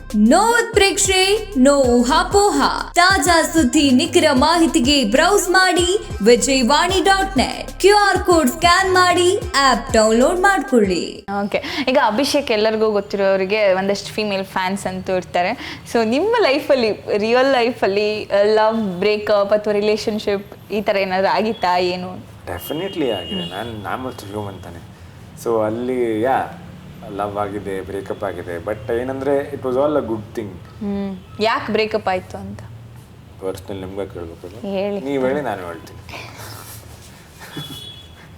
No ಉತ್ಪ್ರೇಕ್ಷೆ, no ಊಹಾಪೋಹ. ತಾಜಾ ಸುದ್ದಿ ನಿಖರ ಮಾಹಿತಿಗೆ ಬ್ರೌಸ್ ಮಾಡಿ ವಿಜಯವಾಣಿ.net. QR ಕೋಡ್ ಸ್ಕ್ಯಾನ್ ಮಾಡಿ ಆಪ್ ಡೌನ್ಲೋಡ್ ಮಾಡ್ಕೊಳ್ಳಿ. ಓಕೆ, ಈಗ ಅಭಿಷೇಕ್ ಎಲ್ಲರಿಗೂ ಗೊತ್ತಿರೋರಿಗೆ ಒಂದಷ್ಟು ಫೀಮೇಲ್ ಫ್ಯಾನ್ಸ್ ಅಂತೂ ಇರ್ತಾರೆ. ಸೊ ನಿಮ್ಮ ಲೈಫಲ್ಲಿ, ರಿಯಲ್ ಲೈಫಲ್ಲಿ ಲವ್, ಬ್ರೇಕಪ್ ಅಥವಾ ರಿಲೇಶನ್ಶಿಪ್ ಈ ಥರ ಏನಾದರೂ ಆಗಿತ್ತಾ ಏನು? ಡೆಫಿನೆಟ್ಲಿ ಆಗಿದೆ. ನಾನು ಹ್ಯೂಮನ್ ತಾನೆ. ಸೊ ಅಲ್ಲಿ ಲವ್ ಆಗಿದೆ, ಬ್ರೇಕಪ್ ಆಗಿದೆ. ಬಟ್ ಏನಂದರೆ it was all a good thing. ಯಾಕೆ ಬ್ರೇಕಪ್ ಆಯಿತು ಅಂತ ಪರ್ಸ್ನಲ್ ನಿಮ್ಗೆ ಕೇಳಬೇಕು. ಹೇಳಿ. ನೀವು ಹೇಳಿ, ನಾನು ಹೇಳ್ತೀನಿ.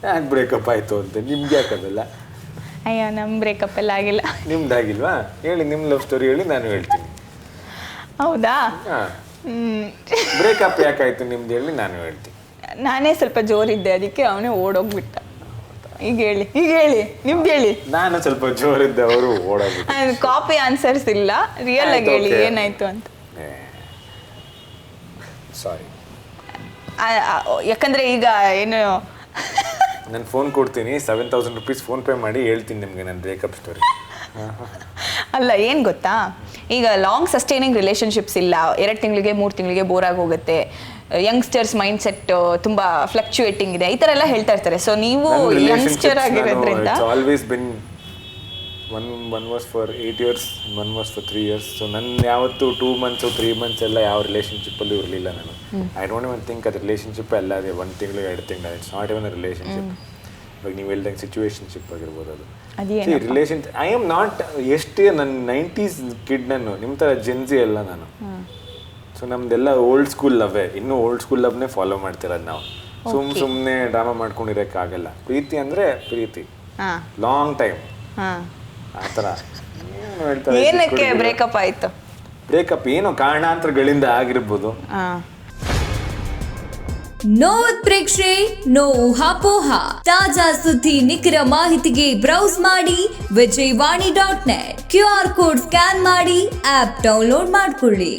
ಯಾಕೆ ಬ್ರೇಕಪ್ ಆಯಿತು ಅಂತ ನಿಮ್ಗೆ ಯಾಕದಲ್ಲ? ಅಯ್ಯೋ, ನಮ್ಮ ಬ್ರೇಕಪ್ ಎಲ್ಲ ಆಗಿಲ್ಲ. ನಿಮ್ದಾಗಿಲ್ವಾ? ಹೇಳಿ, ನಿಮ್ಮ ಲವ್ ಸ್ಟೋರಿ ಹೇಳಿ, ನಾನು ಹೇಳ್ತೀನಿ. ಹೌದಾ? ಬ್ರೇಕಪ್ ಯಾಕಾಯ್ತು ನಿಮ್ದು ಹೇಳಿ, ನಾನು ಹೇಳ್ತೀನಿ. ನಾನೇ ಸ್ವಲ್ಪ ಜೋರಿದ್ದೆ, ಅದಕ್ಕೆ ಅವನೇ ಓಡೋಗ್ಬಿಟ್ಟ. ಈಗ ಹೇಳಿ ನಿಮ್ದು ಹೇಳಿ. ನಾನು ಸ್ವಲ್ಪ ಜೋರಿದ್ದೆ, ಅವರು ಓಡೋಗ್ಬಿಟ್ಟು. ಕಾಪಿ ಆನ್ಸರ್ಸ್ ಇಲ್ಲ, ರಿಯಲ್ ಆಗಿ ಹೇಳಿ ಏನಾಯ್ತು ಅಂತ. ಸಾರಿ, ಯಾಕಂದ್ರೆ ಈಗ ಏನು ನಾನು ಫೋನ್ ಕೊಡ್ತೀನಿ, 7,000 rupees ಫೋನ್ ಪೇ ಮಾಡಿ ಹೇಳ್ತೀನಿ ನಿಮಗೆ ನನ್ನ ಬ್ರೇಕಪ್ ಸ್ಟೋರಿ. ಅಲ್ಲ, ಏನು ಗೊತ್ತಾ, ಈಗ ಲಾಂಗ್ ಸಸ್ಟೈನಿಂಗ್ ರಿಲೇಷನ್ಶಿಪ್ಸ್ ಇಲ್ಲ, 2 ತಿಂಗಳಿಗೆ 3 ತಿಂಗಳಿಗೆ ಬೋರ್ ಆಗಿ ಹೋಗುತ್ತೆ, ಯಂಗ್ಸ್ಟರ್ಸ್ ಮೈಂಡ್ ಸೆಟ್ ತುಂಬ ಫ್ಲಕ್ಚುಯೇಟಿಂಗ್ ಇದೆ, ಈ ಥರ ಎಲ್ಲ ಹೇಳ್ತಾ ಇರ್ತಾರೆ. ಸೊ ನೀವು ಯಂಗ್ಸ್ಟರ್ ಆಗಿರೋದ್ರಿಂದ always been one was for 8 years, one was for 3 years. So ನನ್ನ ಯಾವತ್ತು 2 months 3 months ಎಲ್ಲ ಯಾವ ರಿಲೇಷನ್ಶಿಪ್ಪಲ್ಲೂ ಇರಲಿಲ್ಲ ನಾನು. ಐ ಡೋಂಟ್ ಇವನ್ ಥಿಂಕ್ ಅದು ರಿಲೇಷನ್ಶಿಪ್ ಅಲ್ಲ. ಅದೇ 1 ತಿಂಗಳು 2 ತಿಂಗಳು, it's not even a relationship. ಇವಾಗ ನೀವು ಹೇಳ್ದಂಗೆ ಸಿಚುವೇಶನ್ಶಿಪ್ ಆಗಿರ್ಬೋದು ಅದು. ರಿಲೇಷನ್ ಐ ಆಮ್ ನಾಟ್ ಎಷ್ಟೇ ನನ್ನ 90s ಕಿಡ್, ನಾನು ನಿಮ್ಮ ಥರ ಜೆನ್ಸಿ ಅಲ್ಲ ನಾನು. ಸೊ ನಮ್ದೆಲ್ಲ ಓಲ್ಡ್ ಸ್ಕೂಲ್ ಲವ್ವೇ, ಇನ್ನೂ ಓಲ್ಡ್ ಸ್ಕೂಲ್ ಲವ್ನೇ ಫಾಲೋ ಮಾಡ್ತಿರೋದು ನಾವು. ಸುಮ್ಮನೆ ಡ್ರಾಮಾ ಮಾಡ್ಕೊಂಡಿರೋಕ್ಕಾಗಲ್ಲ. ಪ್ರೀತಿ ಅಂದರೆ ಪ್ರೀತಿ, ಲಾಂಗ್ ಟೈಮ್, ಆ ಥರ. ಏನಕ್ಕೆ ಬ್ರೇಕಪ್ ಆಯಿತು? ಬ್ರೇಕಪ್ ಏನೋ ಕಾರಣಾಂತರಗಳಿಂದ ಆಗಿರ್ಬೋದು. ನೋ ಉತ್ಪ್ರೇಕ್ಷೆ, ನೋ ಊಹಾಪೋಹ. ತಾಜಾ ಸುದ್ದಿ ನಿಖರ ಮಾಹಿತಿಗೆ ಬ್ರೌಸ್ ಮಾಡಿ ವಿಜಯವಾಣಿ.net. QR ಕೋಡ್ ಸ್ಕ್ಯಾನ್ ಮಾಡಿ ಆಪ್ ಡೌನ್ಲೋಡ್ ಮಾಡ್ಕೊಳ್ಳಿ.